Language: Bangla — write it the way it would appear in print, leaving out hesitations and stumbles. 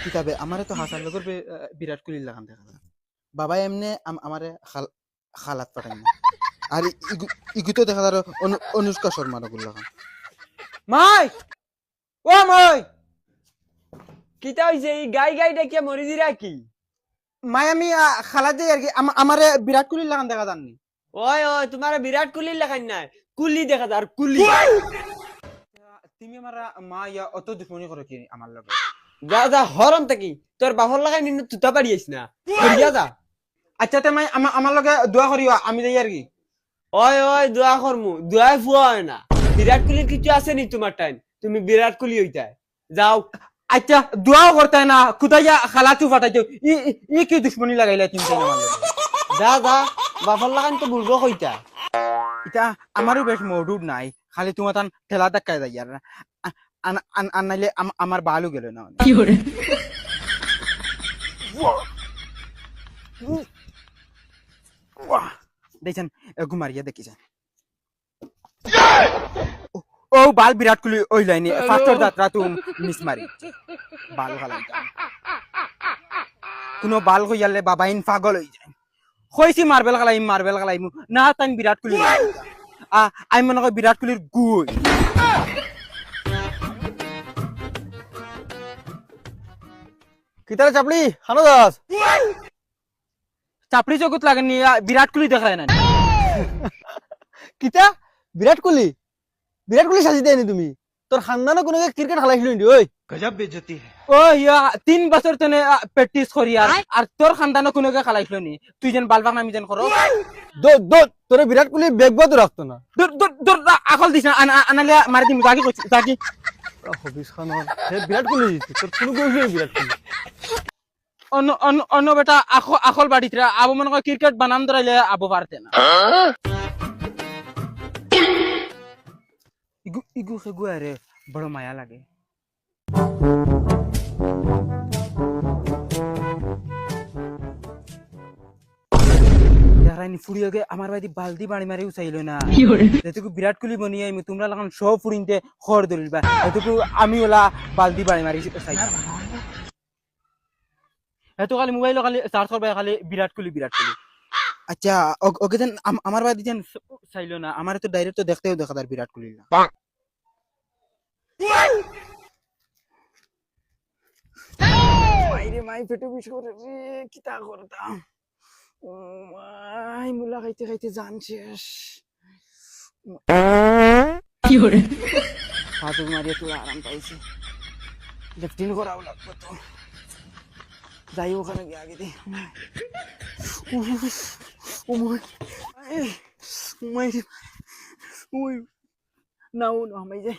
কিতাবে আমারে তো হাসান লগর বিরাট কোহলি লাগান দেখা যায় বাবা এমনি আমারে খালাত পাঠাই না আর ইগু তো দেখা যায় অনুষ্কা শর্মার ওগুলো লাগান মাই ও মাই কিতা হইছে এই গাই গাই ডাকিয়া মরি দিরা কি মাই আমি খালাত যাই আর কি আমারে বিরাট কোহলি লাগান দেখা জাননি ওই ওই তোমার বিরাট কোহলি লেখাই নাই কুলি দেখা যায় আর কুলি তুমি আমার মা ইয়া অত দুশ্মনী করে কি আমার লগে যা যা হরম থাকি তোর বাপর লাগাই নিন তুতা পারিস না করিয়া যা আচ্ছা তে মাই আমার লগে দোয়া করিও আমি যাই আর কি ওই ওই দোয়া করমু দোয়াই ফুয়া হয় না বিরাট কোহলির কিছু আছে নি তোমার টাইম তুমি বিরাট কোহলি হইতাই যাও আচ্ছা দোয়াও করতে না খুদাইয়া খালাতু ফাটাইছো ই কি দুশ্মনী লাগাইলা তুমি তাই আমার লগে যা যা বাপর লাগান তো বুড়বো কইতা এটা আমারও বেশ মৌডুড নাই খালি তোমার তান ঠেলা ধাক্কায় যাই আর নাইলে আমার বালু গেল না কি করে দেখছেন ঘুমারিয়া দেখিছেন ও বাল বিরাট কোহলি ওই লাইনে ফার্স্টর যাত্রা তো মিস মারি বাল খালাই কোনো বাল কইয়ালে বাবাইন পাগল হই যায় কইছি মার্বেল খালাইম না তাই বিরাট কোহলি আমি মনে করি বিরাট কোহলির গুই কিতারে চাপলি খানো দাস চাপড়ি জগৎ লাগেনি বিরাট কোহলি দেখায় না কিতা বিরাট কোহলি সাজি দেয়নি তুমি তোর খানদানো কোনো ক্রিকেট খেলাইছিল নি ওই ও ইয়া 3 বছর তনে প্র্যাকটিস করি আর তোর খানদানো কোনো খেলাইছিল নি তুই যেন বালবাক নামি যেন করো তোরে বিরাট কোহলি বেগবাদ রাখতো না দূর আকল দিছ না আনালে মারি দিম তাকি কইছি তাকি হবিস খান বিরাট কোহলি তোর কোনো কইছিল বিরাট কোহলি অন্য বেটা আকল বাড়িতে আবু মনে কর ক্রিকেট বানাম ধরাইলে আবু পারতে না ইগু সেগু আরে বড় মায়া লাগে রাইনি ফুড়িয়ে আমার বাড়ি বালতি বাড়ি মারি উচাইল না যেটুকু বিরাট কোহলি বনিয়ে তোমরা লাগান সব ফুড়িতে খড় ধরিবা এটুকু আমি ওলা বালতি বাড়ি মারি উচাই এত খালি মোবাইল খালি চার্জ করবে খালি বিরাট কোহলি আচ্ছা ওকে যেন আমার বাড়ি যেন চাইলো না আমার তো ডাইরেক্ট তো দেখতেও দেখা তার বিরাট কোহলি না মাইরে মাই পেটে বিষ করে রে কিতা করতাম ও মাই মুলা খাইতে খাইতে জান শেষ কি করে হাতে মারিয়ে তো আরাম পাইছি লেফটিন করাও লাগবে তো যাই ওখানে গিয়ে আগে দি ও মাই রে ওই না ও না মাই যে